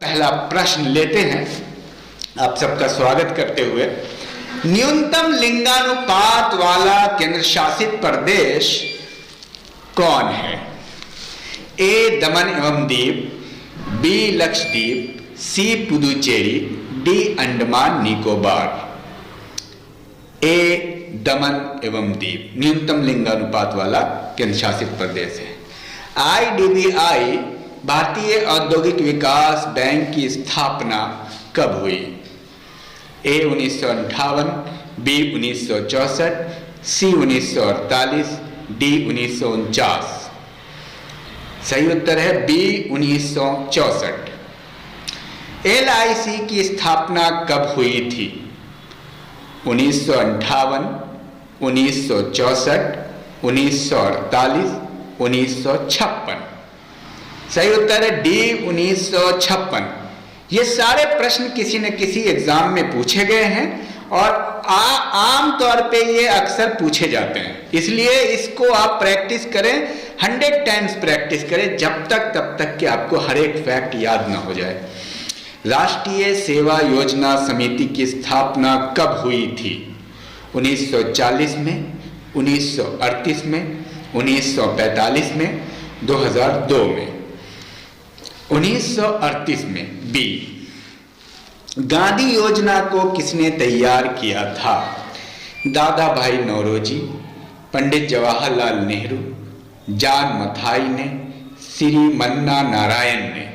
पहला प्रश्न लेते हैं आप सबका स्वागत करते हुए। न्यूनतम लिंगानुपात वाला केंद्र शासित प्रदेश कौन है? ए दमन एवं दीव, बी लक्षद्वीप, सी पुदुचेरी, डी अंडमान निकोबार। ए दमन एवं दीव न्यूनतम लिंगानुपात वाला केंद्र शासित प्रदेश है। IDBI भारतीय औद्योगिक विकास बैंक की स्थापना कब हुई? ए 1958, बी 1964, सी 1948, डी 1949। सही उत्तर है बी 1964। LIC की स्थापना कब हुई थी? 1958, 1964, 1948, 1956। सही उत्तर है डी 1956। ये सारे प्रश्न किसी न किसी एग्जाम में पूछे गए हैं और आम तौर पे ये अक्सर पूछे जाते हैं, इसलिए इसको आप प्रैक्टिस करें, 100 टाइम्स प्रैक्टिस करें जब तक तब तक कि आपको हर एक फैक्ट याद ना हो जाए। राष्ट्रीय सेवा योजना समिति की स्थापना कब हुई थी? 1940 में, 1938 में, 1945 में, 2002 में। 1938 में बी। गांधी योजना को किसने तैयार किया था? दादा भाई नौरोजी, पंडित जवाहरलाल नेहरू, जॉन मथाई ने, श्री मन्ना नारायण ने।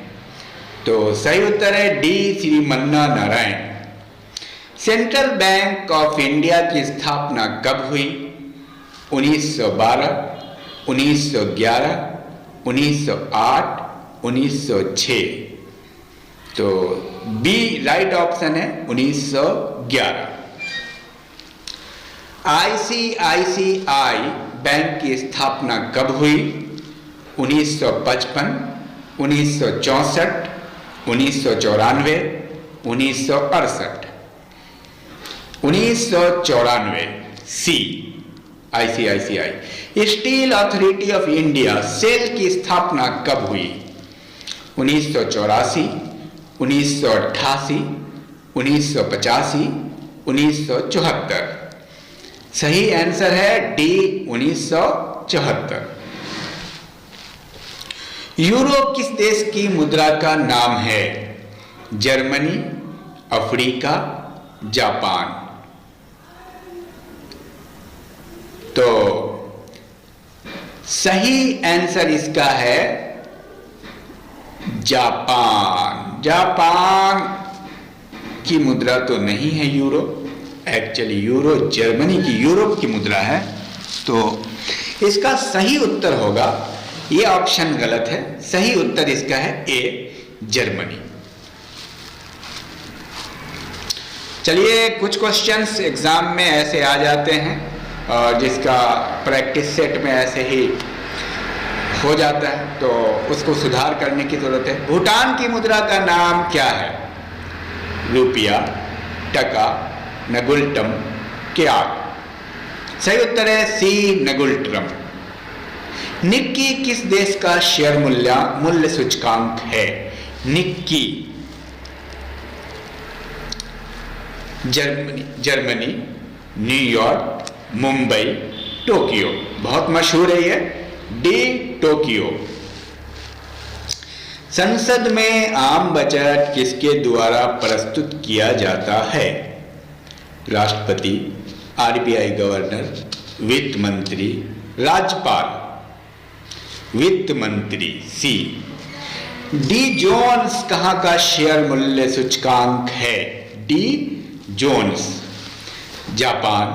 तो सही उत्तर है D Shri Manna Narayan. Central bank of India की स्थापना कब हुई? 1912, 1911, 1908, 1906। तो बी राइट ऑप्शन है 1911। ICICI बैंक की स्थापना कब हुई? 1955, 1964, 1994, 1968। 1994 C ICICI। Steel authority of India SAIL की स्थापना कब हुई? 1984, 1988, 1985, 1974। सही आंसर है डी 1974। यूरो किस देश की मुद्रा का नाम है? Germany, Africa, Japan. तो सही आंसर इसका है जापान। जापान की मुद्रा तो नहीं है यूरो, एक्चुअली यूरो जर्मनी की, यूरोप की मुद्रा है। तो इसका सही उत्तर होगा, ये ऑप्शन गलत है, सही उत्तर इसका है ए जर्मनी। चलिए कुछ क्वेश्चंस एग्जाम में ऐसे आ जाते हैं और जिसका प्रैक्टिस सेट में ऐसे ही हो जाता है, तो उसको सुधार करने की जरूरत है। भूटान की मुद्रा का नाम क्या है? रुपया, टका, नगुल्टम, क्या? सही उत्तर है सी नगुल्ट्रम। निक्की किस देश का शेयर मूल्य सूचकांक है? Nikki Germany, New York, Mumbai, Tokyo. बहुत मशहूर है ये, डी टोक्यो। संसद में आम बजट किसके द्वारा प्रस्तुत किया जाता है? राष्ट्रपति, RBI गवर्नर, वित्त मंत्री, राज्यपाल। वित्त मंत्री सी। डी जोन्स कहां का शेयर मूल्य सूचकांक है? D Jones Japan,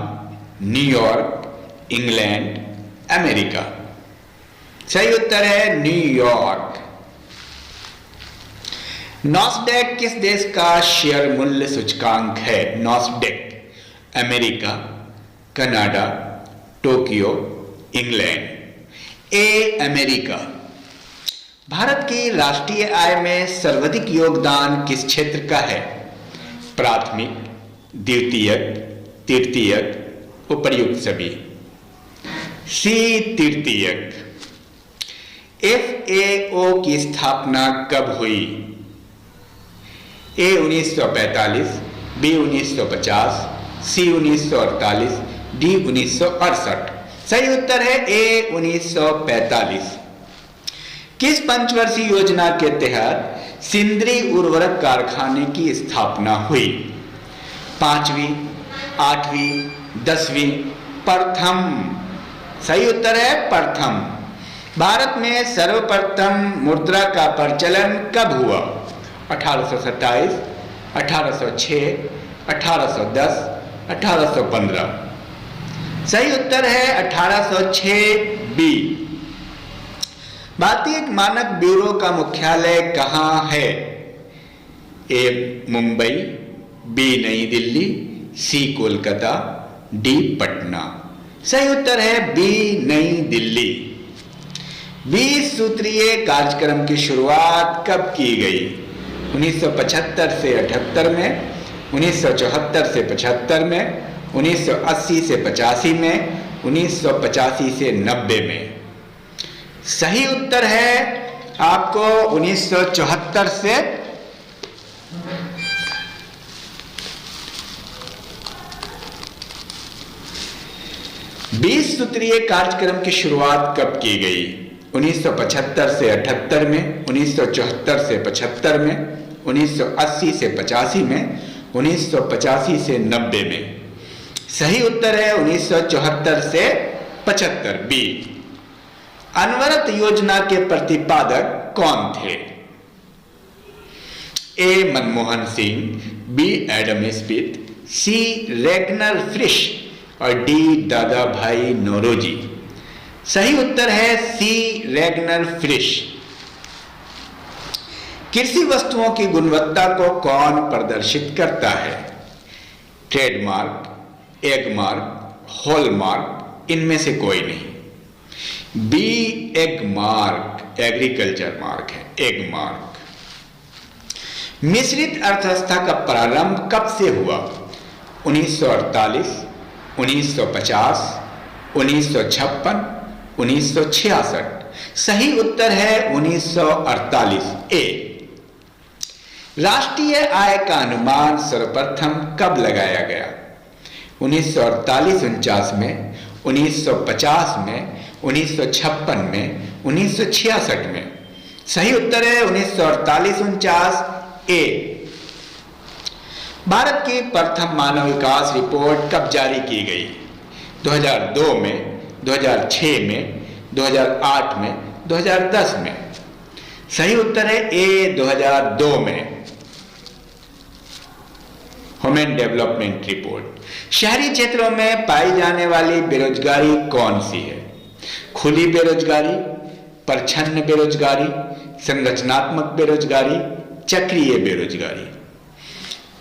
New York, England, America. सही उत्तर है न्यूयॉर्क। नॉस्डैक किस देश का शेयर मूल्य सूचकांक है? Nasdaq America, Canada, Tokyo, England. A America. Bharat की राष्ट्रीय आय में सर्वाधिक योगदान किस क्षेत्र का है? प्राथमिक, द्वितीयक, तृतीयक, उपर्युक्त सभी। सी तृतीयक। FAO की स्थापना कब हुई? ए 1945, बी 1950, सी 1948, डी 1968। सही उत्तर है ए 1945। किस पंचवर्षीय योजना के तहत सिंदरी उर्वरक कारखाने की स्थापना हुई? 5वीं, 8वीं, 10वीं, प्रथम। सही उत्तर है प्रथम। भारत में सर्वप्रथम मुद्रा का प्रचलन कब हुआ? 1827, 1806, 1810, 1815। सही उत्तर है 1806 बी। भारतीय मानक ब्यूरो का मुख्यालय कहाँ है? ए मुंबई, बी नई दिल्ली, सी कोलकाता, डी पटना। सही उत्तर है बी नई दिल्ली। 20 सूत्रीय कार्यक्रम की शुरुआत कब की गई? 1975 से 78 में, 1974 से 75 में, 1980 से 85 में, 1985 से 90 में। सही उत्तर है आपको 1974 से 20 सूत्रीय कार्यक्रम की शुरुआत कब की गई? 1975 से 78 में, 1974 से 75 में, 1980 से 85 में, 1985 से 90 में। सही उत्तर है 1974 से 75 बी। अनवरत योजना के प्रतिपादक कौन थे? A Manmohan Singh, B Adam Smith, C Ragnar Frisch और डी दादा भाई नौरोजी। सही उत्तर है सी रेगनर फ्रिश। कृषि वस्तुओं की गुणवत्ता को कौन प्रदर्शित करता है? ट्रेडमार्क, एगमार्क, हॉलमार्क, इनमें से कोई नहीं। बी एगमार्क, एग्रीकल्चर मार्क है, एगमार्क। मिश्रित अर्थव्यवस्था का प्रारंभ कब से हुआ? 1948, 1950, 1956, 1966। सही उत्तर है 1948 ए। राष्ट्रीय आय का अनुमान सर्वप्रथम कब लगाया गया? 1948-49 में, 1950 में, 1956 में, 1966 में। सही उत्तर है 1948-49 ए। भारत की प्रथम मानव विकास रिपोर्ट कब जारी की गई? 2002 में, 2006 में, 2008 में, 2010 में। सही उत्तर है ए 2002 में। Human development report. शहरी क्षेत्रों में पाई जाने वाली बेरोजगारी कौन सी है? खुली बेरोजगारी, प्रच्छन्न बेरोजगारी, संरचनात्मक बेरोजगारी, चक्रीय बेरोजगारी।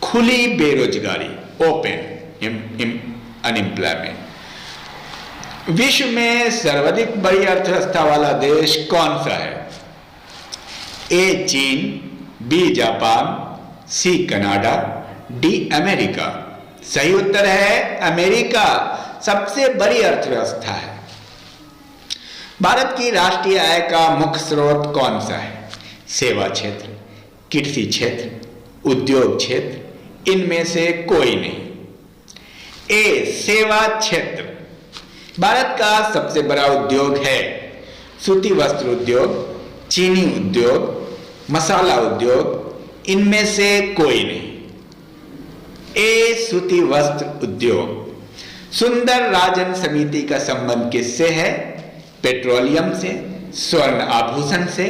खुली बेरोजगारी, ओपन अनएम्प्लॉयमेंट। विश्व में सर्वाधिक बड़ी अर्थव्यवस्था वाला देश कौन सा है? ए चीन, B Japan, C Canada, D America. सही उत्तर है अमेरिका सबसे बड़ी अर्थव्यवस्था है। भारत की राष्ट्रीय आय का मुख्य स्रोत कौन सा है? सेवा क्षेत्र, कृषि क्षेत्र, उद्योग क्षेत्र, इनमें से कोई नहीं। ए सेवा क्षेत्र। भारत का सबसे बड़ा उद्योग है सूती वस्त्र उद्योग, चीनी उद्योग, मसाला उद्योग, इनमें से कोई नहीं। ए सूती वस्त्र उद्योग। सुंदर राजन समिति का संबंध किससे है? पेट्रोलियम से, स्वर्ण आभूषण से,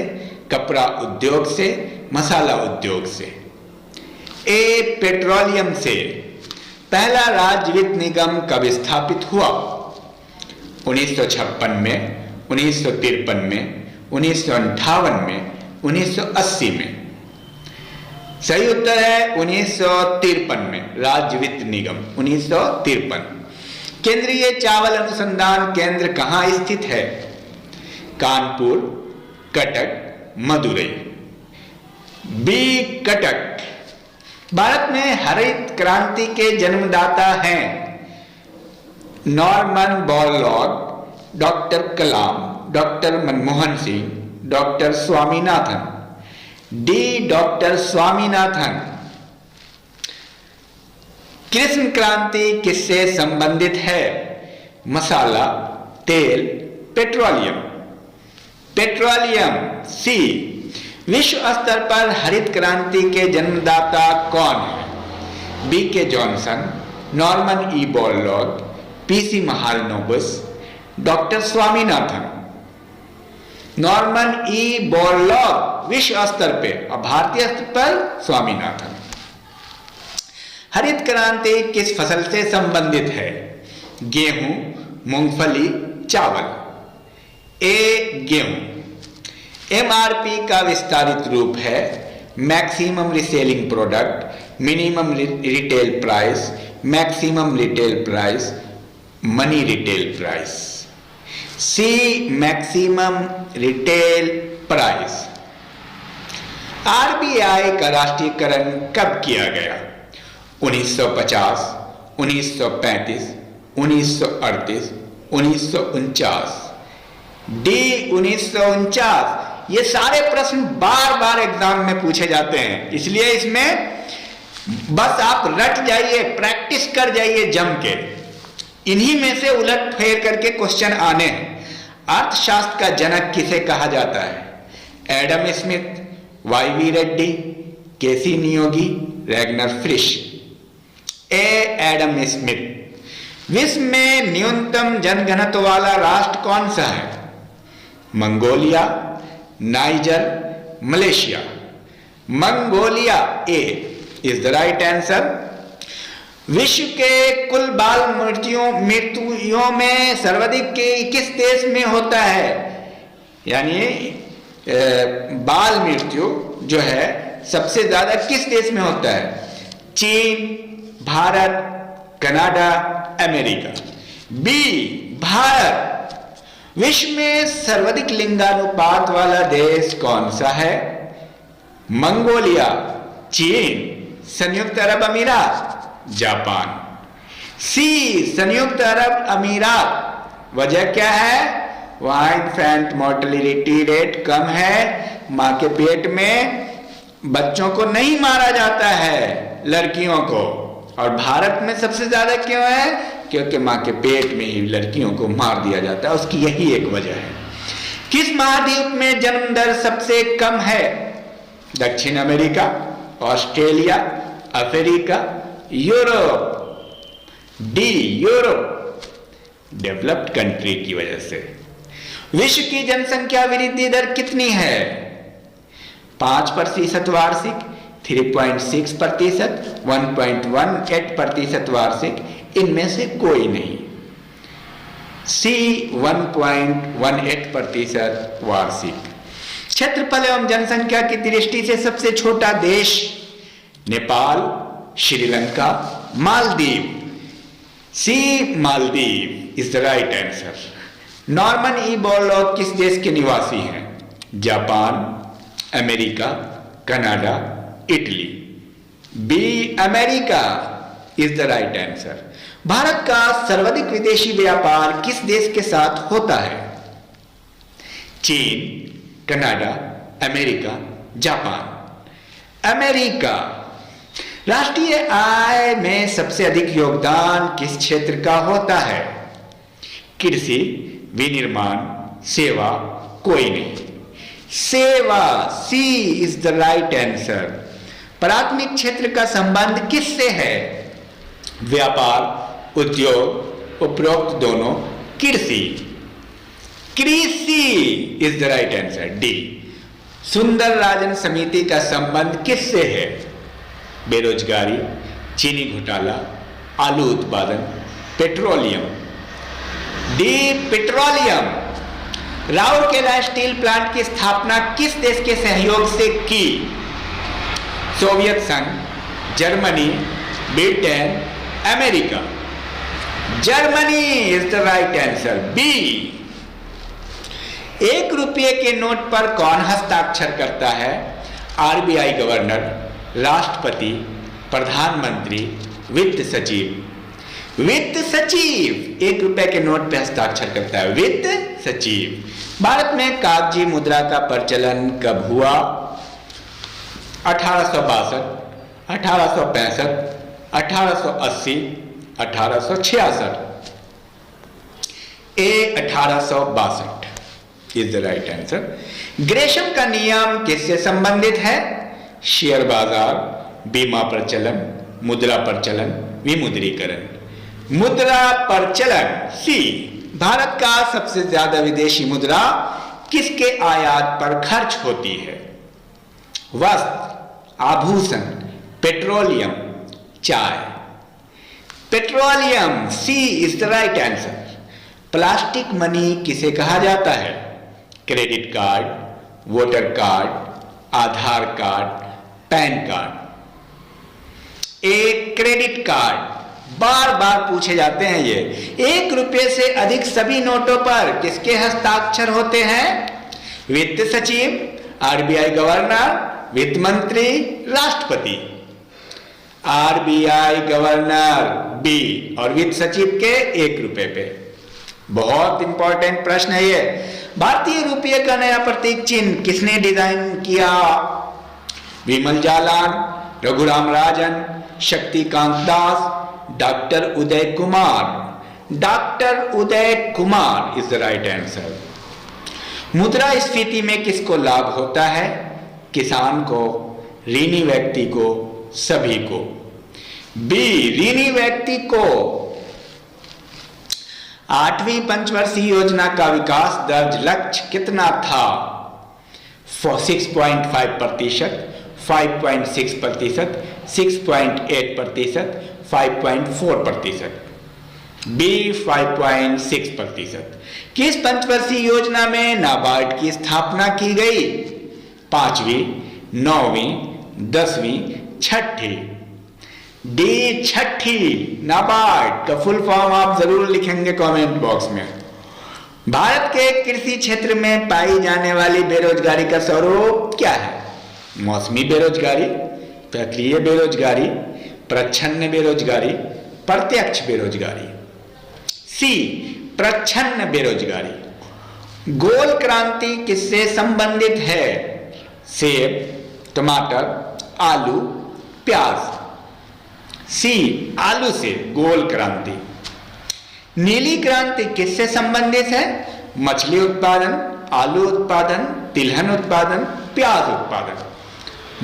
कपड़ा उद्योग से, मसाला उद्योग से। ए पेट्रोलियम से। पहला राज्य वित्त निगम कब स्थापित हुआ? 1956 में, 1953 में, 1958 में, 1980 में। सही उत्तर है 1953 में, राज्य वित्त निगम 1953। केंद्रीय चावल अनुसंधान केंद्र कहाँ स्थित है? कानपुर, कटक, मदुरई। बी कटक। भारत में हरित क्रांति के जन्मदाता हैं Norman Borlaug, doctor Kalam, doctor Manmohan Singh, doctor Swaminathan. D doctor Swaminathan. कृष्ण क्रांति किससे संबंधित है? मसाला, तेल, पेट्रोलियम। पेट्रोलियम। सी। विश्व स्तर पर हरित क्रांति के जन्मदाता कौन है? बी के Johnson, Norman E Borlaug, PC Mahalanobis, doctor Swaminathan. Norman E Borlaug विश्व स्तर पे और भारतीय स्तर पर स्वामीनाथन। हरित क्रांति किस फसल से संबंधित है? गेहूं, मूंगफली, चावल। ए गेहूं। एमआरपी का विस्तारित रूप है maximum reselling product, minimum retail price, maximum retail price, money retail price. C maximum retail price. RBI का राष्ट्रीयकरण कब किया गया? 1950, 1935, 1938, 1949। डी 1949। ये सारे प्रश्न बार बार एग्जाम में पूछे जाते हैं, इसलिए इसमें बस आप रट जाइए, प्रैक्टिस कर जाइए जम के। इन्हीं में से उलट फेर करके क्वेश्चन आने हैं। अर्थशास्त्र का जनक किसे कहा जाता है? Adam Smith, YV. Reddy, KC Neogi, Ragnar Frisch. A Adam Smith. विश्व में न्यूनतम जनघनत्व वाला राष्ट्र कौन सा है? Mongolia, Niger, Malaysia. Mongolia A is the right answer. विश्व के कुल बाल मृत्युओं में सर्वाधिक किस देश में होता है? यानी बाल मृत्यु जो है सबसे ज्यादा किस देश में होता है? चीन, Bharat, Canada, America. B Bharat. विश्व में सर्वाधिक लिंगानुपात वाला देश कौन सा है? मंगोलिया, चीन, संयुक्त अरब अमीरात, जापान। सी संयुक्त अरब अमीरात। वजह क्या है? वहां इन्फेंट मोर्टेलिटी रेट कम है, मां के पेट में बच्चों को नहीं मारा जाता है, लड़कियों को। और भारत में सबसे ज्यादा क्यों है? क्योंकि मां के पेट में ही लड़कियों को मार दिया जाता है, उसकी यही एक वजह है। किस महाद्वीप में जन्म दर सबसे कम है? दक्षिण America, Australia, Africa, Europe. D Europe. Developed country की वजह से। विश्व की जनसंख्या वृद्धि दर कितनी है? 5% वार्षिक, 3.6%, 1.18% वार्षिक, इनमें से कोई नहीं। सी 1.18% वार्षिक। क्षेत्रफल एवं जनसंख्या की दृष्टि से सबसे छोटा देश? Nepal, Sri Lanka, Maldives. C Maldives is the right answer. Norman E Borlaug किस देश के निवासी हैं? Japan, America, Canada, Italy. B America is the right answer. Bharat का सर्वाधिक विदेशी व्यापार किस देश के साथ होता है? चीन, कनाडा, अमेरिका, जापान। अमेरिका। राष्ट्रीय आय में सबसे अधिक योगदान किस क्षेत्र का होता है? कृषि, विनिर्माण, सेवा, कोई नहीं। सेवा। सी इज द राइट आंसर। प्राथमिक क्षेत्र का संबंध किससे है? व्यापार, उद्योग, उपरोक्त दोनों, कृषि। कृषि is the right answer. D. सुंदर राजन समिति का संबंध किससे है? बेरोजगारी, चीनी घोटाला, आलू उत्पादन, petroleum. D petroleum. Rourkela steel plant की स्थापना किस देश के सहयोग से की? सोवियत संघ, Germany, Britain, America. Germany is the right answer. B. 1 रुपये के नोट पर कौन हस्ताक्षर करता है? आरबीआई गवर्नर, राष्ट्रपति, प्रधानमंत्री, वित्त सचिव। वित्त सचिव 1 रुपए के नोट पे हस्ताक्षर करता है, वित्त सचिव। भारत में कागजी मुद्रा का प्रचलन कब हुआ? 1862, 1865, 1880, 1866, ए 1862 is the right answer. Gresham का नियम किससे संबंधित है? शेयर बाजार, बीमा प्रचलन, मुद्रा प्रचलन, विमुद्रीकरण। मुद्रा प्रचलन। सी, भारत का सबसे ज्यादा विदेशी मुद्रा किसके आयात पर खर्च होती है? वस्त्र, आभूषण, पेट्रोलियम, चाय। Petroleum, C is the right answer. Plastic money किसे कहा जाता है? Credit card, voter card, Aadhaar card, PAN card. एक क्रेडिट कार्ड, बार बार पूछे जाते हैं ये। 1 रुपये से अधिक सभी नोटों पर किसके हस्ताक्षर होते हैं? वित्त सचिव, आरबीआई गवर्नर, वित्त मंत्री, राष्ट्रपति। आरबीआई गवर्नर बी और वित्त सचिव के 1 रुपये पे। बहुत इंपॉर्टेंट प्रश्न है ये। भारतीय रुपये का नया प्रतीक चिन्ह किसने डिजाइन किया? Vimal Jalan, Raghuram Rajan, Shaktikanta Das, doctor Uday Kumar. Doctor Uday Kumar is the right answer. मुद्रास्फीति में किसको लाभ होता है? किसान को, ऋणी व्यक्ति को, सभी को। बी, ऋणी व्यक्ति को। 8वीं पंचवर्षीय योजना का विकास दर लक्ष्य कितना था? 6.5%, 5.6%, 6.8%, 5.4%। बी 5.6%। किस पंचवर्षीय योजना में नाबार्ड की स्थापना की गई? 5वीं, 9वीं, 10वीं, 6ठी। डी 6ठी। नाबार्ड का फुल फॉर्म आप जरूर लिखेंगे कमेंट बॉक्स में। भारत के कृषि क्षेत्र में पाई जाने वाली बेरोजगारी का स्वरूप क्या है? मौसमी बेरोजगारी, प्रक्रिया बेरोजगारी, प्रच्छन्न बेरोजगारी, प्रत्यक्ष बेरोजगारी। सी, प्रच्छन्न बेरोजगारी। गोल क्रांति किससे संबंधित है? सेब, टमाटर, आलू, प्याज। सी, आलू से गोल क्रांति। नीली क्रांति किससे संबंधित है? मछली उत्पादन, आलू उत्पादन, तिलहन उत्पादन, प्याज उत्पादन।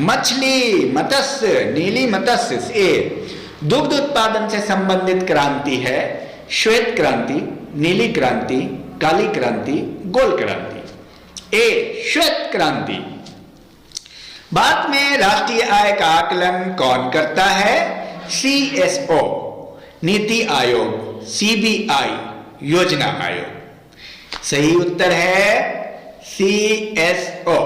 मछली, मत्स्य, नीली मत्स्य। ए, दुग्ध उत्पादन से संबंधित क्रांति है श्वेत क्रांति, नीली क्रांति, काली क्रांति, गोल क्रांति। ए, श्वेत क्रांति। भारत में राष्ट्रीय आय का आकलन कौन करता है? CSO, नीति आयोग, CBI, योजना आयोग। सही उत्तर है CSO,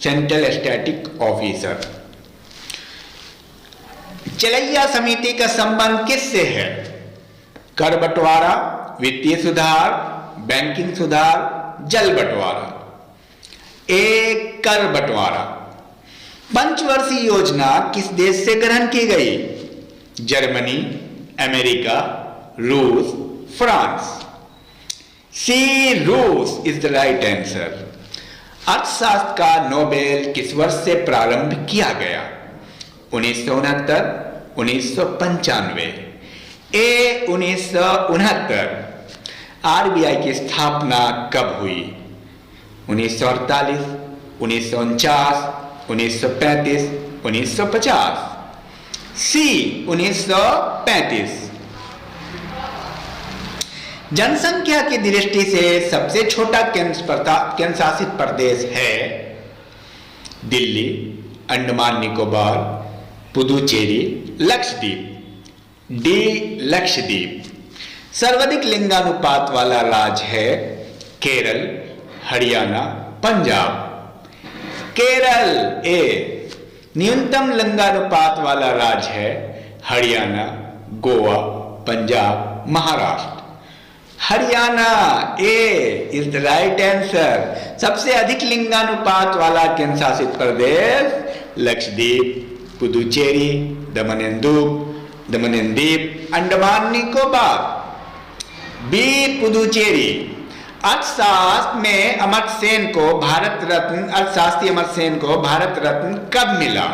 सेंट्रल स्टैटिक ऑफिसर। चलैया समिति का संबंध किससे है? कर बंटवारा, वित्तीय सुधार, बैंकिंग सुधार, जल बंटवारा। ए, कर बंटवारा। पंचवर्षीय योजना किस देश से ग्रहण की गई? जर्मनी, अमेरिका, रूस, फ्रांस। सी, रूस इज द राइट आंसर। अर्थशास्त्र का नोबेल किस वर्ष से प्रारंभ किया गया? 1969, 1995। ए, 1969। आरबीआई की स्थापना कब हुई? 1948, 1949, 1935, 1950। सी, 1935। जनसंख्या की दृष्टि से सबसे छोटा केंद्र शासित प्रदेश है? दिल्ली, अंडमान निकोबार, पुदुचेरी, लक्षद्वीप। डी, लक्षद्वीप। सर्वाधिक लिंगानुपात वाला राज्य है? केरल, हरियाणा, पंजाब। केरल। ए, न्यूनतम लिंगानुपात वाला राज्य है? हरियाणा, गोवा, पंजाब, महाराष्ट्र। हरियाणा। ए इज द राइट आंसर। सबसे अधिक लिंगानुपात वाला केंद्र शासित प्रदेश लक्षद्वीप, पुदुचेरी, दमन एंड दीप, अंडमान निकोबार। बी, पुदुचेरी। अर्थशास्त्र में अमर्त्य सेन को भारत रत्न, अर्थशास्त्री अमर्त्य सेन को भारत रत्न कब मिला?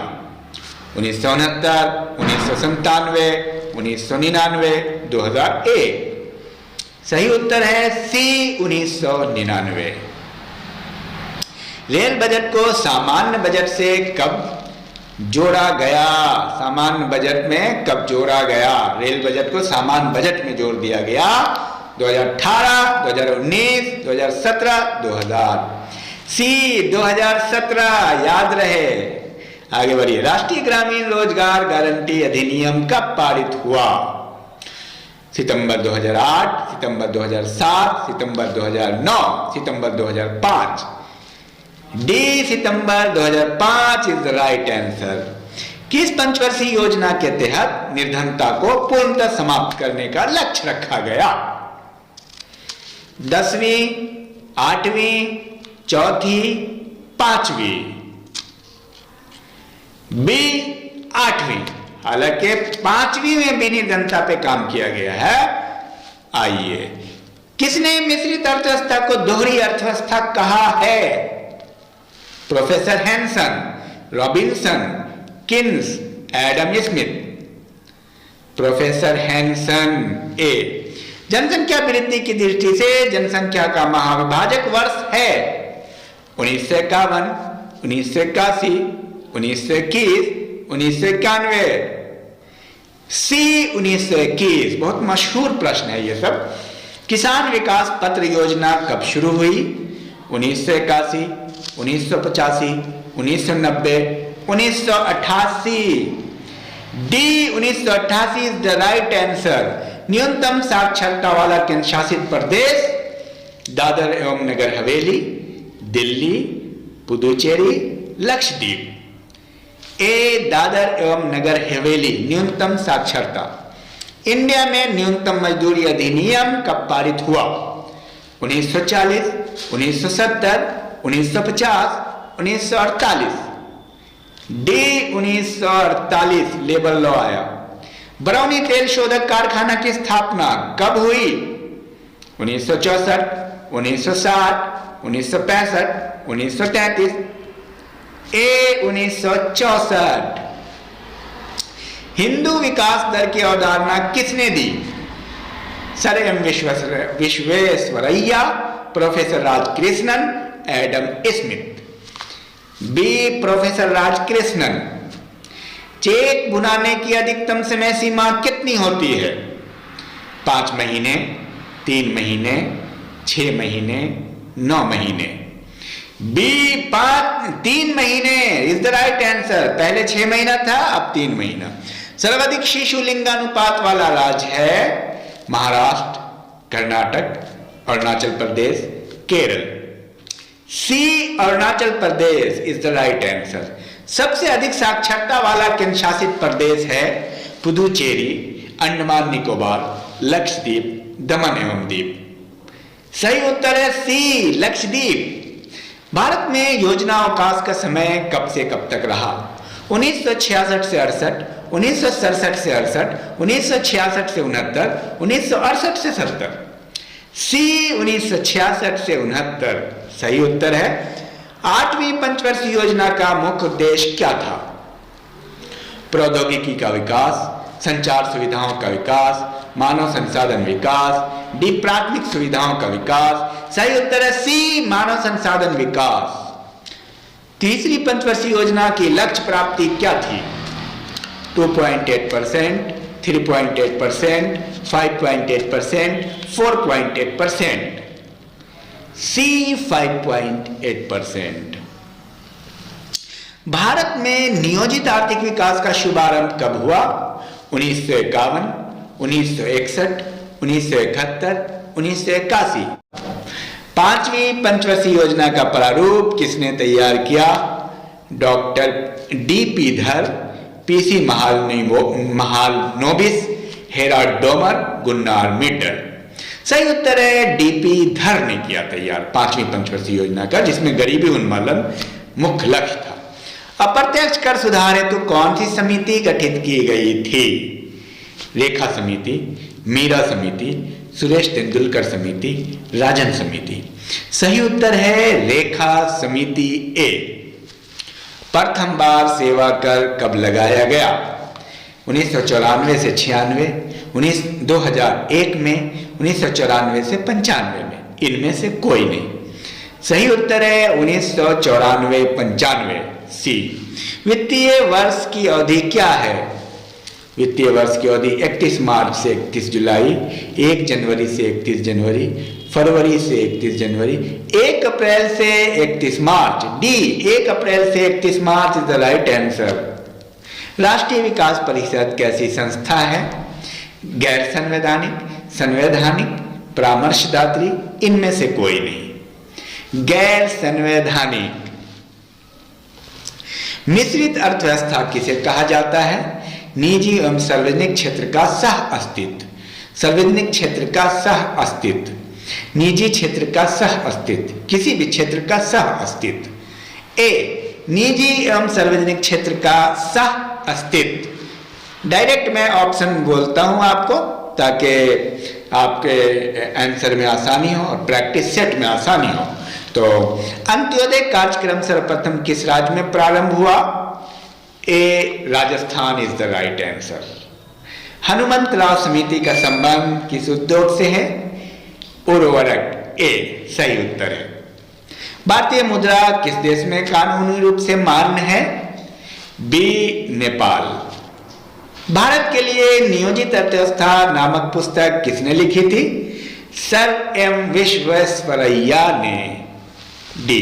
1969, 1997, 1999, 2001। सही उत्तर है सी 1999। रेल बजट को सामान्य बजट से कब जोड़ा गया? सामान्य बजट में कब जोड़ा गया? रेल बजट को सामान्य बजट में जोड़ दिया गया 2018, 2019, 2017, 2000। सी 2017 याद रहे। आगे बढ़िए। राष्ट्रीय ग्रामीण रोजगार गारंटी अधिनियम कब पारित हुआ? सितंबर 2008, सितंबर 2007, सितंबर 2009, सितंबर 2005। D September 2005 is the right answer. किस पंचवर्षीय योजना के तहत निर्धनता को पूर्णतः समाप्त करने का लक्ष्य रखा गया? 10वीं, 8वीं, चौथी, 5वीं? बी 8वीं। हालांकि 5वीं में भी निर्धनता पे काम किया गया है। आइए, किसने मिश्रित अर्थव्यवस्था को दोहरी अर्थव्यवस्था कहा है? Professor Hansen, Robinson, Keynes, Adam Smith. Professor Hansen. A, जनसंख्या वृद्धि की दृष्टि से जनसंख्या का महाविभाजक वर्ष है 1951, 1981, 1921, 1991। सी 1921। बहुत मशहूर प्रश्न है ये सब। किसान विकास पत्र योजना कब शुरू हुई? 1981, 1985, 1990, 1988। D 1988 is the right answer. न्यूनतम साक्षरता वाला केंद्र शासित प्रदेश? दादर एवं नगर हवेली, दिल्ली, पुदुचेरी, लक्षद्वीप। ए दादर एवं नगर हवेली। न्यूनतम साक्षरता। इंडिया में न्यूनतम मजदूरी अधिनियम कब पारित हुआ? 1940, 1970, 1950, 1948। डी 1948 लेबर लॉ आया। बरौनी तेल शोधक कारखाना की स्थापना कब हुई? 1964, 1960, 1965, 1933। ए 1964। हिंदू विकास दर की अवधारणा किसने दी? Sir M Visvesvaraya, professor Rajkrishnan, Adam Smith. B professor Rajkrishnan. Cheque भुनाने की अधिकतम समय सीमा कितनी होती है? 5 महीने, 3 महीने, 6 महीने, 9 महीने। बी 3 महीने इज द राइट आंसर। पहले 6 महीना था, अब 3 महीना। सर्वाधिक शिशु लिंगानुपात वाला राज्य है महाराष्ट्र, कर्नाटक, अरुणाचल प्रदेश, केरल। सी Arunachal Pradesh is the right answer. सबसे अधिक साक्षरता वाला केंद्र शासित प्रदेश है पुदुचेरी, अंडमान निकोबार, लक्षद्वीप, दमन एवं दीप। सही उत्तर है सी लक्षद्वीप। भारत में योजना अवकाश का समय कब से कब तक रहा? 1966 से 68, 1967 से 68, 1966 से 69, 1968 से 70। सी 1966 से 69 सही उत्तर है। 8वीं पंचवर्षीय योजना का मुख्य उद्देश्य क्या था? प्रौद्योगिकी का विकास, संचार सुविधाओं का विकास, मानव संसाधन विकास। डी प्राथमिक सुविधाओं का विकास। सही उत्तर है सी मानव संसाधन विकास। तीसरी पंचवर्षीय योजना की लक्ष्य प्राप्ति क्या थी? 2.8%, 3.8%, 5.8%, 4.8%। सी 5.8%। भारत में नियोजित आर्थिक विकास का शुभारंभ कब हुआ? 1951, 1961, 1971, 1981। 5वीं पंचवर्षीय योजना का प्रारूप किसने तैयार किया? Doctor DP. Dhar, PC. Mahalanobis, Harold Domar, Gunnar Myrdal. सही उत्तर है डी.पी. धर ने किया तैयार 5वीं पंचवर्षीय योजना का, जिसमें गरीबी उन्मूलन मुख्य लक्ष्य था। अप्रत्यक्ष कर सुधार हेतु कौन सी समिति गठित की गई थी? रेखा समिति, मीरा समिति, सुरेश तेंदुलकर समिति, राजन समिति। सही उत्तर है रेखा समिति ए। प्रथम बार सेवा कर कब लगाया गया? 1994 से 96, 2001 में, 1994 से 95 में, इनमें से कोई नहीं। सही उत्तर है 1994-95 सी। वित्तीय वर्ष की अवधि क्या है? वित्तीय वर्ष की अवधि 31 मार्च से 31 जुलाई, 1 जनवरी से 31 जनवरी, फरवरी से 31 जनवरी, 1 अप्रैल से 31 मार्च। डी 1 अप्रैल से 31 मार्च इज द राइट आंसर। राष्ट्रीय विकास परिषद कैसी संस्था है? गैर संवैधानिक, संवैधानिक, परामर्शदात्री, इनमें से कोई नहीं। गैर संवैधानिक। मिश्रित अर्थव्यवस्था किसे कहा जाता है? निजी एवं सार्वजनिक क्षेत्र का सह अस्तित्व, सार्वजनिक क्षेत्र का सह अस्तित्व, निजी क्षेत्र का सह अस्तित्व, किसी भी क्षेत्र का सह अस्तित्व। ए निजी एवं सार्वजनिक क्षेत्र का सह अस्तित्व। डायरेक्ट मैं ऑप्शन बोलता हूं आपको ताकि आपके आंसर में आसानी हो और प्रैक्टिस सेट में आसानी हो। तो अंत्योदय कार्यक्रम सर्वप्रथम किस राज्य में प्रारंभ हुआ? A Rajasthan is the right answer. Hanumantharao समिति का संबंध किस उद्योग से है? उर्वरक। ए सही उत्तर है। भारतीय मुद्रा किस देश में कानूनी रूप से मान्य है? बी नेपाल। भारत के लिए नियोजित अर्थव्यवस्था नामक पुस्तक किसने लिखी थी? सर एम विश्वेश्वरैया ने। डी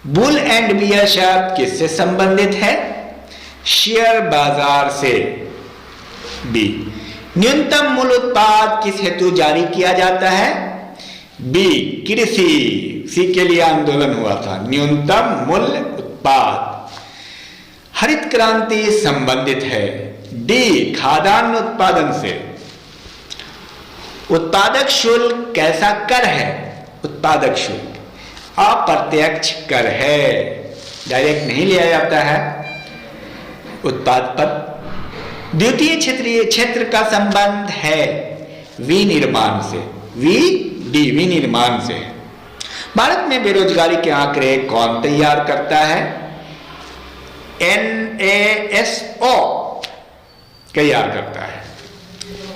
बुल एंड बियर शब्द किससे संबंधित है? शेयर बाजार से। बी न्यूनतम मूल उत्पाद किस हेतु जारी किया जाता है? बी कृषि। सी के लिए आंदोलन हुआ था। न्यूनतम मूल्य उत्पाद। हरित क्रांति संबंधित है। डी खाद्यान्न उत्पादन से। उत्पादक शुल्क कैसा कर है? उत्पादक शुल्क अप्रत्यक्ष कर है, डायरेक्ट नहीं लिया जाता है उत्पाद पर। द्वितीय क्षेत्रीय क्षेत्र का संबंध है विनिर्माण से। विनिर्माण से। भारत में बेरोजगारी के आंकड़े कौन तैयार करता है? NASO तैयार करता है।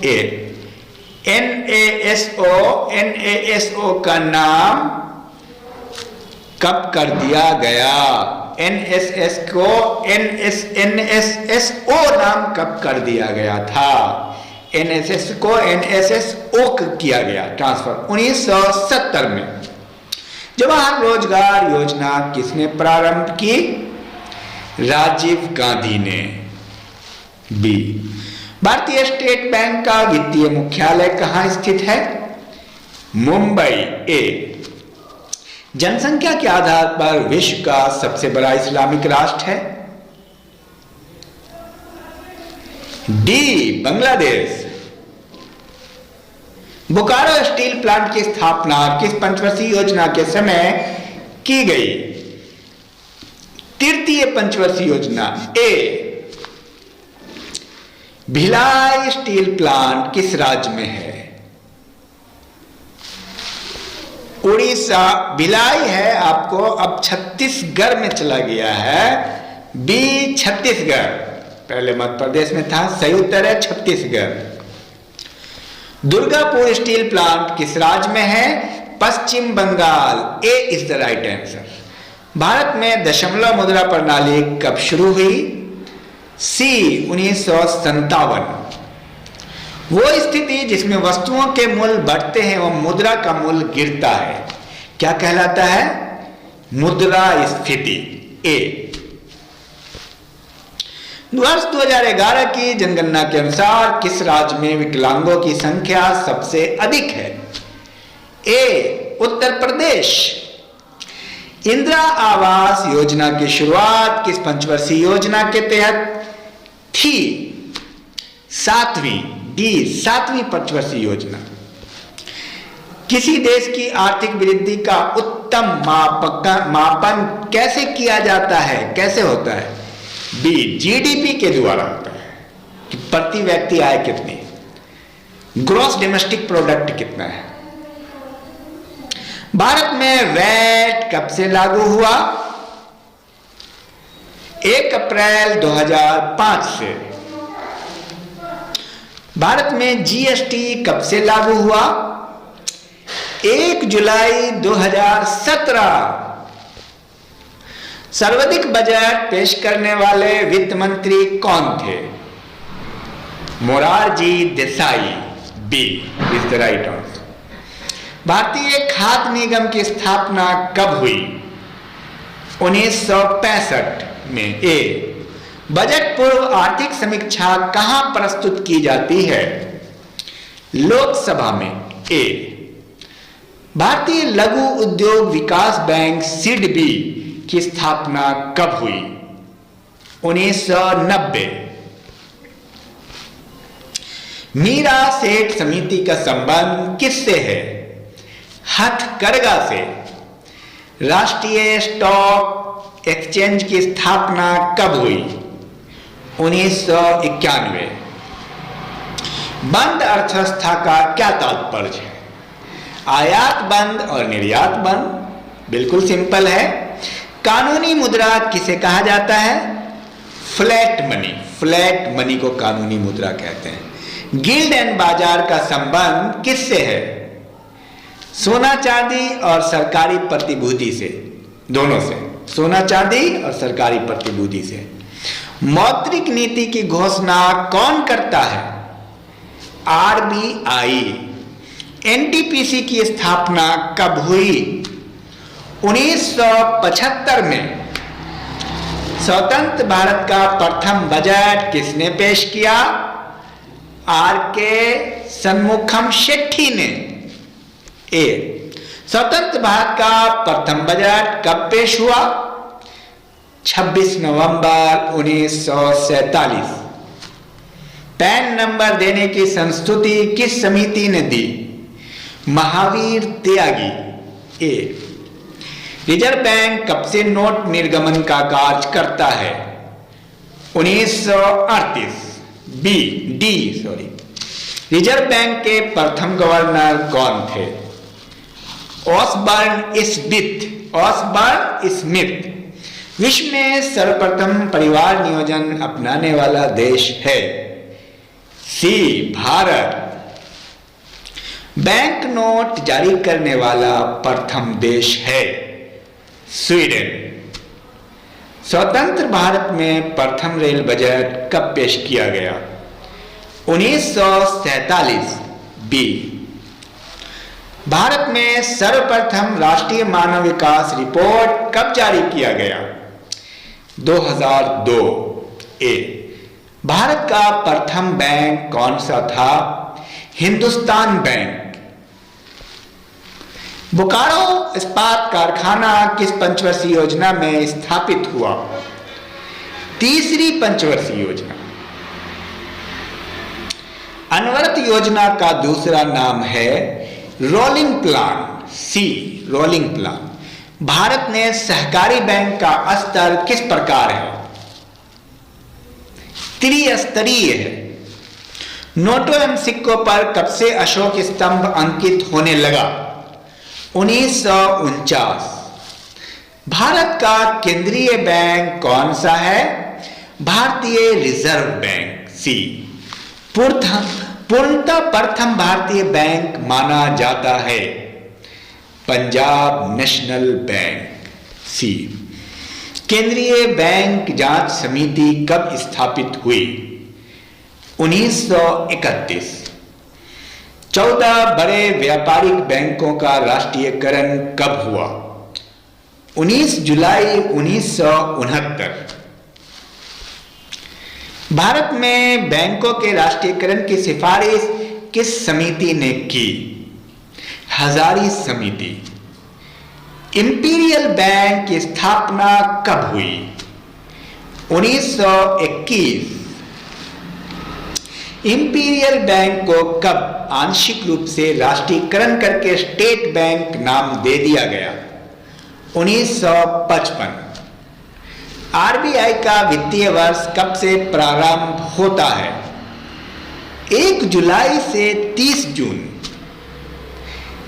ए NASO का नाम कब कर दिया गया? NSS को NSSO नाम कब कर दिया गया था? NSS को NSSO किया गया ट्रांसफर 1970 में। जवाहर रोजगार योजना किसने प्रारंभ की? राजीव गांधी ने। बी भारतीय स्टेट बैंक का वित्तीय मुख्यालय कहां स्थित है? मुंबई। ए जनसंख्या के आधार पर विश्व का सबसे बड़ा इस्लामिक राष्ट्र है? D Bangladesh. Bokaro steel plant की स्थापना किस पंचवर्षीय योजना के समय की गई? तृतीय पंचवर्षीय योजना। ए भिलाई स्टील प्लांट किस राज्य में है? उड़ीसा। भिलाई है आपको अब छत्तीसगढ़ में चला गया है। बी छत्तीसगढ़, पहले मध्य प्रदेश में था। सही उत्तर है छत्तीसगढ़। दुर्गापुर स्टील प्लांट किस राज्य में है? Paschim Bangal. A is the right answer. Bharat में दशमलव मुद्रा प्रणाली कब शुरू हुई? सी 1957। वो स्थिति जिसमें वस्तुओं के मूल्य बढ़ते हैं और मुद्रा का मूल्य गिरता है क्या कहलाता है? मुद्रा स्फीति। ए वर्ष 2011 की जनगणना के अनुसार किस राज्य में विकलांगों की संख्या सबसे अधिक है? ए उत्तर प्रदेश। इंदिरा आवास योजना की शुरुआत किस पंचवर्षीय योजना के तहत थी? सातवीं पंचवर्षीय योजना। किसी देश की आर्थिक वृद्धि का उत्तम मापन कैसे किया जाता है? कैसे होता है? बी जीडीपी के द्वारा होता है कि प्रति व्यक्ति आय कितनी, ग्रॉस डोमेस्टिक प्रोडक्ट कितना है। भारत में वैट कब से लागू हुआ? 1 अप्रैल 2005 से। भारत में जीएसटी कब से लागू हुआ? 1 जुलाई 2017। सर्वाधिक बजट पेश करने वाले वित्त मंत्री कौन थे? Morarji Desai. B is the right answer. भारतीय खाद्य निगम की स्थापना कब हुई? 1965 में। ए बजट पूर्व आर्थिक समीक्षा कहां प्रस्तुत की जाती है? लोकसभा में। ए भारतीय लघु उद्योग विकास बैंक सिडबी की स्थापना कब हुई? 1990। मीरा सेठ समिति का संबंध किससे है? हथकरघा से। राष्ट्रीय स्टॉक एक्सचेंज की स्थापना कब हुई? 1991। बंद अर्थव्यवस्था का क्या तात्पर्य है? आयात बंद और निर्यात बंद। बिल्कुल सिंपल है। कानूनी मुद्रा किसे कहा जाता है? Flat money. फ्लैट मनी को कानूनी मुद्रा कहते हैं। गिल्ड एंड बाजार का संबंध किससे है? सोना चांदी और सरकारी प्रतिभूति से। दोनों से। सोना चांदी और सरकारी प्रतिभूति से। मौद्रिक नीति की घोषणा कौन करता है? आरबीआई। एनटीपीसी की स्थापना कब हुई? 1975 में। स्वतंत्र भारत का प्रथम बजट किसने पेश किया? आर.के. शनमुखम शेट्टी ने। ए स्वतंत्र भारत का प्रथम बजट कब पेश हुआ? 26 नवंबर 1947। पैन नंबर देने की संस्तुति किस समिति ने दी? महावीर त्यागी। ए रिजर्व बैंक कब से नोट निर्गमन का कार्य करता है? 1938। रिजर्व बैंक के प्रथम गवर्नर कौन थे? Osborne Smith. विश्व में सर्वप्रथम परिवार नियोजन अपनाने वाला देश है? सी भारत। बैंक नोट जारी करने वाला प्रथम देश है? स्वीडन। स्वतंत्र भारत में प्रथम रेल बजट कब पेश किया गया? 1947। बी भारत में सर्वप्रथम राष्ट्रीय मानव विकास रिपोर्ट कब जारी किया गया? 2002। ए भारत का प्रथम बैंक कौन सा था? हिंदुस्तान बैंक। बोकारो इस्पात कारखाना किस पंचवर्षीय योजना में स्थापित हुआ? तीसरी पंचवर्षीय योजना। अनवरत योजना का दूसरा नाम है रोलिंग प्लान। सी रोलिंग प्लान। भारत में सहकारी बैंक का स्तर किस प्रकार है? त्रिस्तरीय है। नोटों एवं सिक्कों पर कब से अशोक स्तंभ अंकित होने लगा? 1949। भारत का केंद्रीय बैंक कौन सा है? भारतीय रिजर्व बैंक। सी पूर्णतः प्रथम भारतीय बैंक माना जाता है? Punjab national bank. सी केंद्रीय बैंक जांच समिति कब स्थापित हुई? 1931। 14 बड़े व्यापारिक बैंकों का राष्ट्रीयकरण कब हुआ? 19 जुलाई 1969। भारत में बैंकों के राष्ट्रीयकरण की सिफारिश किस समिति ने की? हजारी समिति। इंपीरियल बैंक की स्थापना कब हुई? 1921। इंपीरियल बैंक को कब आंशिक रूप से राष्ट्रीयकरण करके स्टेट बैंक नाम दे दिया गया? 1955। आरबीआई का वित्तीय वर्ष कब से प्रारंभ होता है? 1 जुलाई से 30 जून।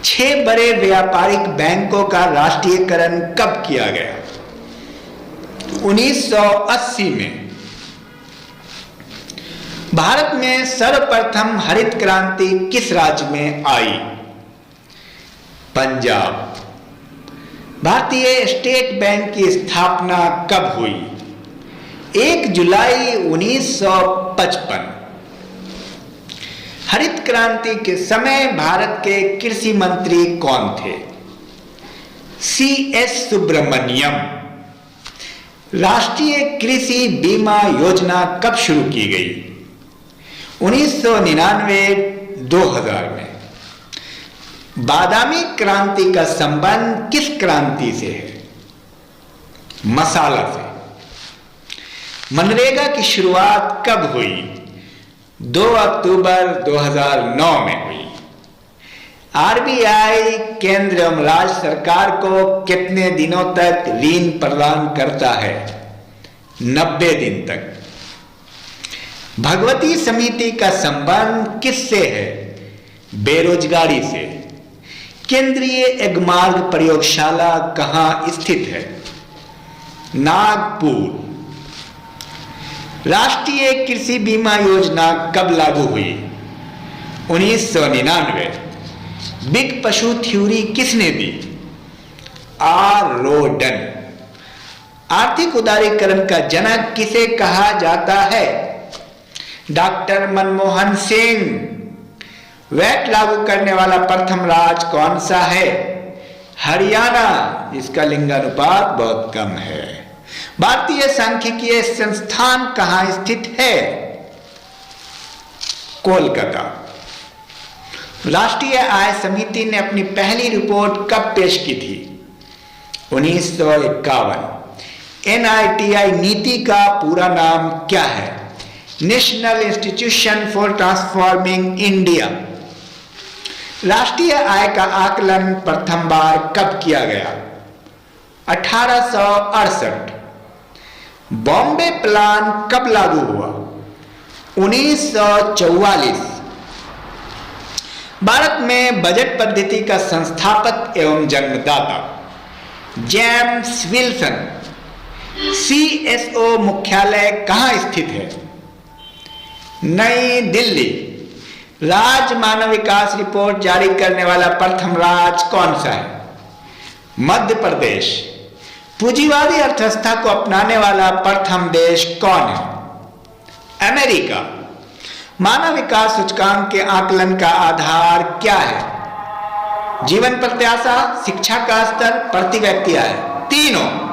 6 बड़े व्यापारिक बैंकों का राष्ट्रीयकरण कब किया गया? 1980 में भारत में सर्वप्रथम हरित क्रांति किस राज्य में आई? पंजाब। भारतीय स्टेट बैंक की स्थापना कब हुई? 1 जुलाई 1955। हरित क्रांति के समय भारत के कृषि मंत्री कौन थे? C.S. सुब्रमण्यम। राष्ट्रीय कृषि बीमा योजना कब शुरू की गई? 1999-2000 में। बादामी क्रांति का संबंध किस क्रांति से है? मसाला से। मनरेगा की शुरुआत कब हुई? 2 अक्टूबर 2009 में हुई। आरबीआई केंद्र एवं राज्य सरकार को कितने दिनों तक ऋण प्रदान करता है? 90 दिन तक। भगवती समिति का संबंध किससे है? बेरोजगारी से। केंद्रीय एगमार्ग प्रयोगशाला कहां स्थित है? नागपुर। राष्ट्रीय कृषि बीमा योजना कब लागू हुई? 1999। बिग पशु थ्योरी किसने दी? आर रोडन। आर्थिक उदारीकरण का जनक किसे कहा जाता है? डॉक्टर मनमोहन सिंह। वैट लागू करने वाला प्रथम राज्य कौन सा है? हरियाणा। इसका लिंगानुपात बहुत कम है। भारतीय सांख्यिकीय संस्थान कहां स्थित है? कोलकाता। राष्ट्रीय आय समिति ने अपनी पहली रिपोर्ट कब पेश की थी? 1951। NITI नीति का पूरा नाम क्या है? National institution for transforming India. राष्ट्रीय आय का आकलन प्रथम बार कब किया गया? 1868। बॉम्बे प्लान कब लागू हुआ? 1944। भारत में बजट पद्धति का संस्थापक एवं जन्मदाता जेम्स विल्सन। CSO मुख्यालय कहां स्थित है? नई दिल्ली। राज्य मानव विकास रिपोर्ट जारी करने वाला प्रथम राज्य कौन सा है? मध्य प्रदेश। पूंजीवादी अर्थव्यवस्था को अपनाने वाला प्रथम देश कौन है? अमेरिका। मानव विकास सूचकांक के आकलन का आधार क्या है? जीवन प्रत्याशा, शिक्षा का स्तर, प्रति व्यक्ति आय, तीनों।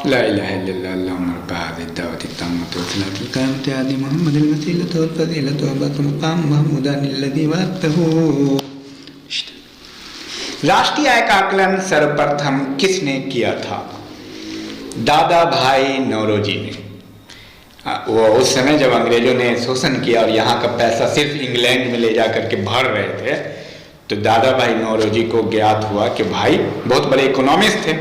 ला इलाहा इल्लल्लाह अल्लाहुम्मा रब्ब हाज़िहि दावति ताम्मति व सलातिल क़ाइमति आति मुहम्मदिल वसीलतु वल फ़ज़ीलतु व बअसु मक़ाम महमूदनिल्लज़ी वअदतहू। राष्ट्रीय आय का आकलन सर्वप्रथम किसने किया था? दादा भाई नौरोजी ने। वो उस समय जब अंग्रेजों ने शोषण किया और यहाँ का पैसा सिर्फ इंग्लैंड में ले जा करके भर रहे थे, तो दादा भाई नौरोजी को ज्ञात हुआ कि भाई बहुत बड़े इकोनॉमिस्ट थे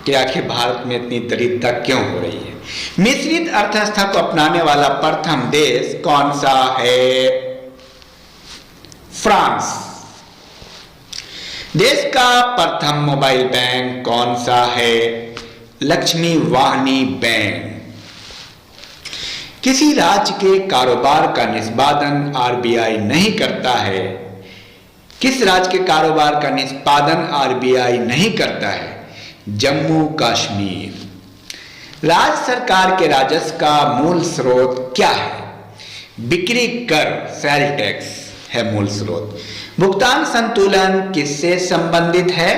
कि आखिर भारत में इतनी दरिद्रता क्यों हो रही है। मिश्रित अर्थव्यवस्था को अपनाने वाला प्रथम देश कौन सा है? फ्रांस। देश का प्रथम मोबाइल बैंक कौन सा है? लक्ष्मी वाहिनी बैंक। किसी राज्य के कारोबार का निष्पादन आरबीआई नहीं करता है? किस राज्य के कारोबार का निष्पादन आरबीआई नहीं करता है? जम्मू कश्मीर। राज्य सरकार के राजस्व का मूल स्रोत क्या है? बिक्री कर, सेल टैक्स है मूल स्रोत। भुगतान संतुलन किससे संबंधित है?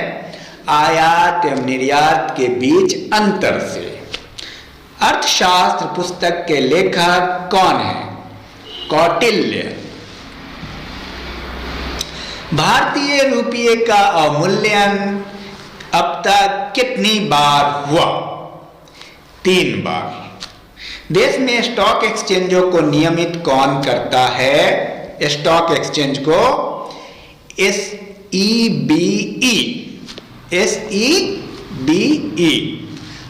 आयात एवं निर्यात के बीच अंतर से। अर्थशास्त्र पुस्तक के लेखक कौन है? कौटिल्य। भारतीय रुपये का अवमूल्यन अब तक कितनी बार हुआ? 3 बार। देश में स्टॉक एक्सचेंजों को नियमित कौन करता है? स्टॉक एक्सचेंज को SEBI।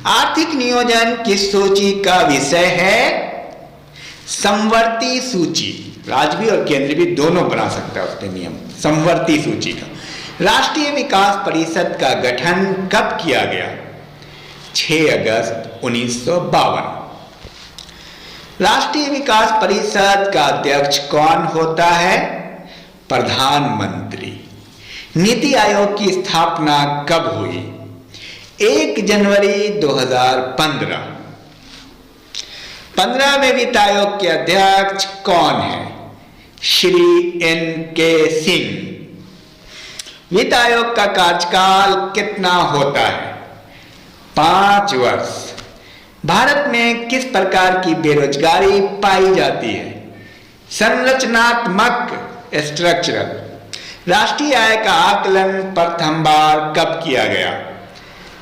आर्थिक नियोजन किस सूची का विषय है? समवर्ती सूची। राज्य भी और केंद्र भी दोनों बना सकता है उसके नियम। समवर्ती सूची का। राष्ट्रीय विकास परिषद का गठन कब किया गया? 6 अगस्त 1952। राष्ट्रीय विकास परिषद का अध्यक्ष कौन होता है? प्रधानमंत्री। नीति आयोग की स्थापना कब हुई? 1 जनवरी 2015। 15वें वित्त आयोग के अध्यक्ष कौन है? श्री N.K. सिंह। वित्त आयोग का कार्यकाल कितना होता है? 5 वर्ष। भारत में किस प्रकार की बेरोजगारी पाई जाती है? संरचनात्मक, स्ट्रक्चरल। राष्ट्रीय आय का आकलन प्रथम बार कब किया गया?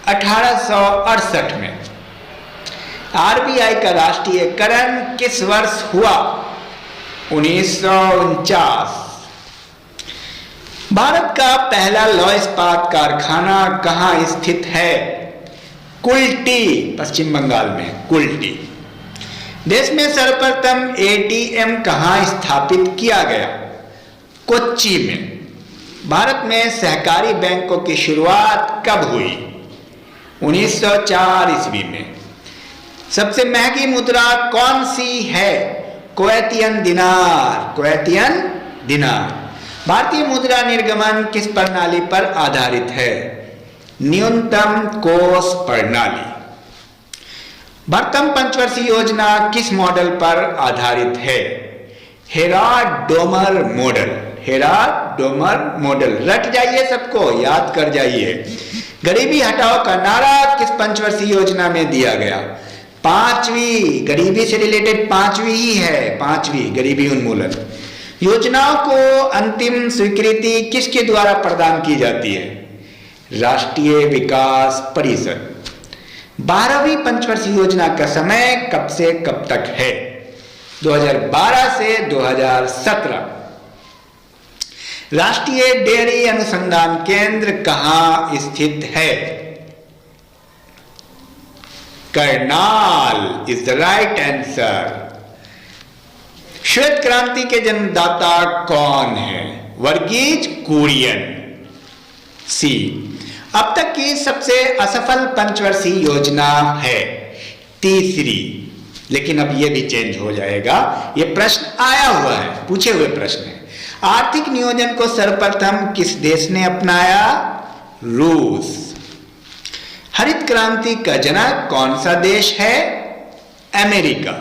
1868 में। आरबीआई का राष्ट्रीयकरण किस वर्ष हुआ? 1949। भारत का पहला लौह इस्पात कारखाना कहाँ स्थित है? कुल्टी, पश्चिम बंगाल में कुल्टी। देश में सर्वप्रथम एटीएम कहाँ स्थापित किया गया? कोच्चि में। भारत में सहकारी बैंकों की शुरुआत कब हुई? 1904 ईस्वी में। सबसे महंगी मुद्रा कौन सी है? कुवैतियन दिनार। कुवैतियन दिनार। भारतीय मुद्रा निर्गमन किस प्रणाली पर आधारित है? न्यूनतम कोष प्रणाली। भारतम पंचवर्षीय योजना किस मॉडल पर आधारित है? हेराड-डोमर मॉडल। हेराड-डोमर मॉडल। रट जाइए, सबको याद कर जाइए। गरीबी हटाओ का नारा किस पंचवर्षीय योजना में दिया गया? 5वीं। गरीबी से रिलेटेड 5वीं ही है, 5वीं गरीबी उन्मूलन। योजनाओं को अंतिम स्वीकृति किसके द्वारा प्रदान की जाती है? राष्ट्रीय विकास परिषद। 12वीं पंचवर्षीय योजना का समय कब से कब तक है? 2012 से 2017। राष्ट्रीय डेयरी अनुसंधान केंद्र कहाँ स्थित है? Karnal is the right answer. श्वेत क्रांति के जन्मदाता कौन है? वर्गीज कुरियन। सी। अब तक की सबसे असफल पंचवर्षीय योजना है 3री, लेकिन अब यह भी चेंज हो जाएगा। यह प्रश्न आया हुआ है, पूछे हुए प्रश्न है। आर्थिक नियोजन को सर्वप्रथम किस देश ने अपनाया? रूस। हरित क्रांति का जनक कौन सा देश है? अमेरिका।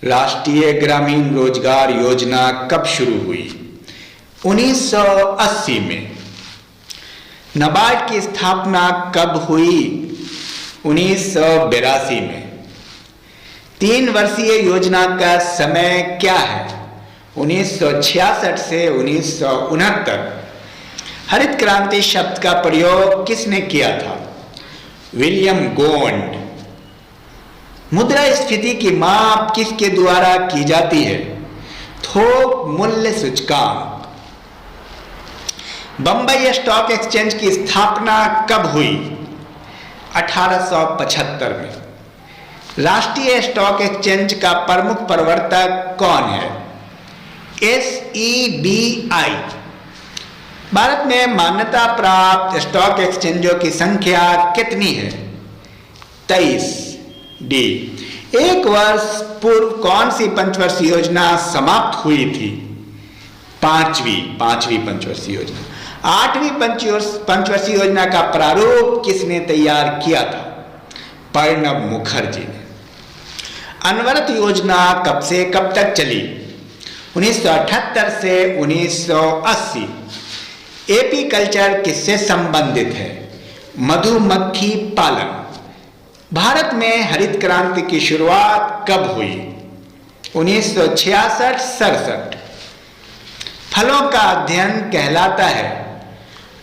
राष्ट्रीय ग्रामीण रोजगार योजना कब शुरू हुई? 1980 में। नाबार्ड की स्थापना कब हुई? 1982 में। 3 वर्षीय योजना का समय क्या है? 1966 से 1969। हरित क्रांति शब्द का प्रयोग किसने किया था? विलियम गोंड। मुद्रास्फीति की माप किसके द्वारा की जाती है? थोक मूल्य सूचकांक। बंबई स्टॉक एक्सचेंज की स्थापना कब हुई? 1875 में। राष्ट्रीय स्टॉक एक्सचेंज का प्रमुख प्रवर्तक कौन है? SEBI। भारत में मान्यता प्राप्त स्टॉक एक्सचेंजों की संख्या कितनी है? 23। डी। 1 वर्ष पूर्व कौन सी पंचवर्षीय योजना समाप्त हुई थी? पांचवी पंचवर्षीय योजना। 8वीं पंचवर्षीय योजना का प्रारूप किसने तैयार किया था? प्रणब मुखर्जी ने। अनवरत योजना कब से कब तक चली? 1978 से 1980। एपी कल्चर किससे संबंधित है? मधुमक्खी पालन। भारत में हरित क्रांति की शुरुआत कब हुई? 1966-67। फलों का अध्ययन कहलाता है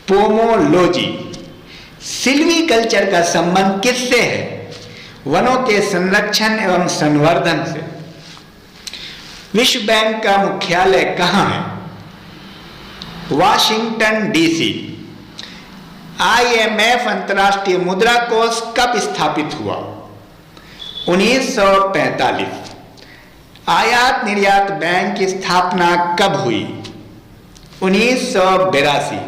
पोमोलॉजी। सिल्वी कल्चर का संबंध किससे है? वनों के संरक्षण एवं संवर्धन से। विश्व बैंक का मुख्यालय कहाँ है? Washington DC। IMF अंतर्राष्ट्रीय मुद्रा कोष कब स्थापित हुआ? 1945। आयात निर्यात बैंक की स्थापना कब हुई? 1982।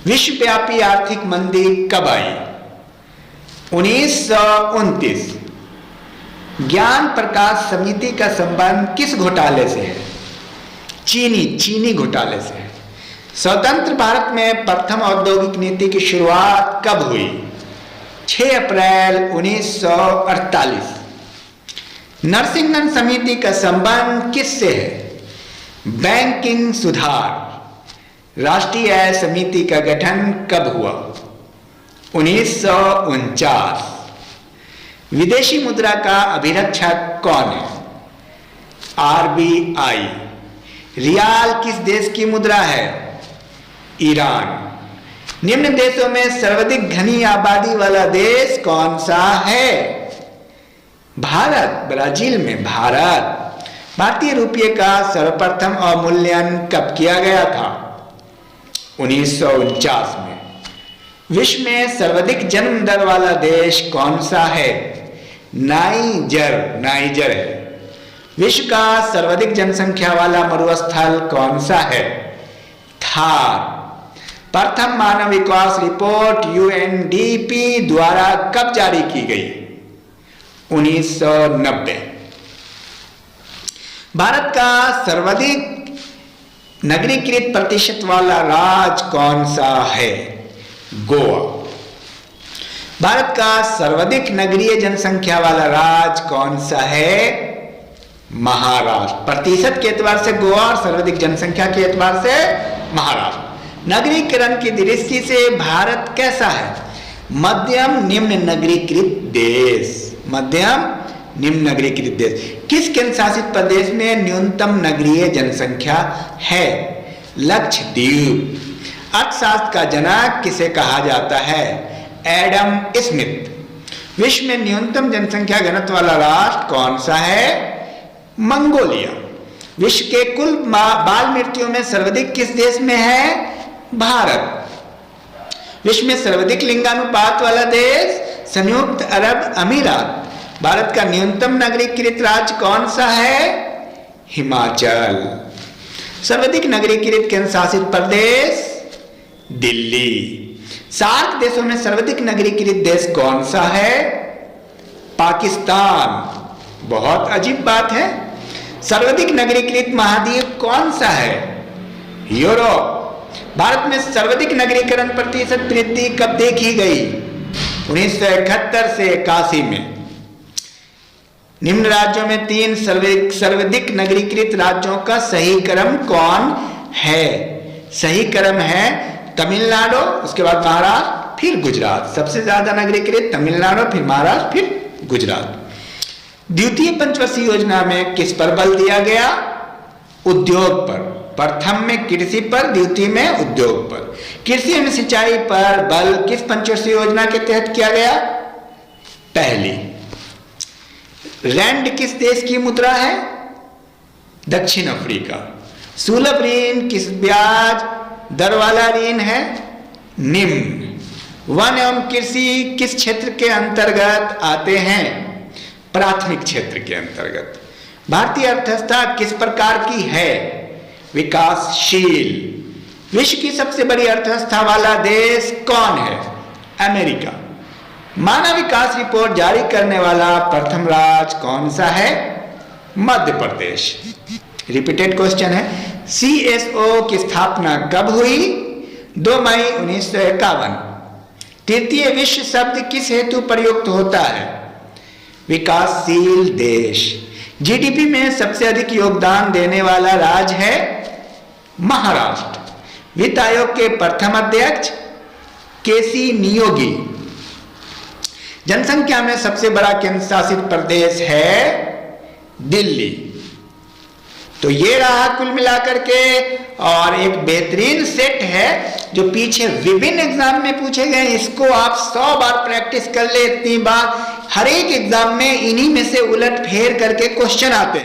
विश्वव्यापी आर्थिक मंदी कब आई? 1929। ज्ञान प्रकाश समिति का संबंध किस घोटाले से है? चीनी घोटाले से है। स्वतंत्र भारत में प्रथम औद्योगिक नीति की शुरुआत कब हुई? 6 अप्रैल 1948। नरसिंहन समिति का संबंध किससे है? बैंकिंग सुधार। राष्ट्रीय आय समिति का गठन कब हुआ? 1949। विदेशी मुद्रा का अभिरक्षक कौन है? RBI। रियाल किस देश की मुद्रा है? ईरान। निम्न देशों में सर्वाधिक घनी आबादी वाला देश कौन सा है? भारत। ब्राजील में भारत। भारतीय रुपये का सर्वप्रथम अवमूल्यन कब किया गया था? 1949 में। विश्व में सर्वाधिक जन्म दर वाला देश कौन सा है? नाइजर है। विश्व का सर्वाधिक जनसंख्या वाला मरुस्थल कौन सा है? थार। प्रथम मानव विकास रिपोर्ट UNDP द्वारा कब जारी की गई? 1990। भारत का सर्वाधिक नगरीकृत प्रतिशत वाला राज्य कौन सा है? गोवा। भारत का सर्वाधिक नगरीय जनसंख्या वाला राज्य कौन सा है? महाराष्ट्र। प्रतिशत के एतबार से गोवा और सर्वाधिक जनसंख्या के एतबार से महाराष्ट्र। नगरीकरण की दृष्टि से भारत कैसा है? मध्यम निम्न नगरीकृत देश। मध्यम निम्न नगरीकृत देश। किस केंद्र शासित प्रदेश में न्यूनतम नगरीय जनसंख्या है? लक्षद्वीप। अर्थशास्त्र का जनक किसे कहा जाता है? Adam Smith. विश्व में न्यूनतम जनसंख्या घनत्व वाला राष्ट्र कौन सा है? मंगोलिया। विश्व के कुल बाल मृत्युओं में सर्वाधिक किस देश में है? भारत। विश्व में सर्वाधिक लिंगानुपात वाला देश? संयुक्त अरब अमीरात। भारत का न्यूनतम नगरीकृत राज्य कौन सा है? हिमाचल। सर्वाधिक नगरीकृत केंद्र शासित प्रदेश? दिल्ली। सार्क देशों में सर्वाधिक नगरीकृत देश कौन सा है? पाकिस्तान। बहुत अजीब बात है। सर्वाधिक नगरीकृत महाद्वीप कौन सा है? यूरोप। भारत में सर्वाधिक नगरीकरण प्रतिशत वृद्धि कब देखी गई? 1971 से 81 में। निम्न राज्यों में 3 सर्वाधिक नगरीकृत राज्यों का सही क्रम कौन है? सही क्रम है तमिलनाडु, उसके बाद महाराष्ट्र, फिर गुजरात। सबसे ज्यादा नागरिक तमिलनाडु, फिर महाराष्ट्र, फिर गुजरात। द्वितीय पंचवर्षीय योजना में किस पर बल दिया गया? उद्योग पर। प्रथम में कृषि पर, द्वितीय में उद्योग पर। कृषि एवं सिंचाई पर बल किस पंचवर्षीय योजना के तहत किया गया? पहली। रैंड किस देश की मुद्रा है? दक्षिण अफ्रीका। सुलभ ऋण किस ब्याज दर वाला ऋण है? निम्न। वन एवं कृषि किस क्षेत्र के अंतर्गत आते हैं? प्राथमिक क्षेत्र के अंतर्गत। भारतीय अर्थव्यवस्था किस प्रकार की है? विकासशील। विश्व की सबसे बड़ी अर्थव्यवस्था वाला देश कौन है? अमेरिका। मानव विकास रिपोर्ट जारी करने वाला प्रथम राज्य कौन सा है? मध्य प्रदेश। रिपीटेड क्वेश्चन है, CSO की स्थापना कब हुई? 2 मई 1951। तृतीय विश्व शब्द किस हेतु प्रयुक्त होता है? विकासशील देश। GDP में सबसे अधिक योगदान देने वाला राज्य है महाराष्ट्र। वित्त आयोग के प्रथम अध्यक्ष केसी नियोगी। जनसंख्या में सबसे बड़ा केंद्र शासित प्रदेश है दिल्ली। तो ये रहा कुल मिलाकर के, और एक बेहतरीन सेट है जो पीछे विभिन्न एग्जाम में पूछे गए। इसको आप 100 बार प्रैक्टिस कर ले, इतनी बार हर एक एग्जाम में इन्हीं में से उलट फेर करके क्वेश्चन आते हैं।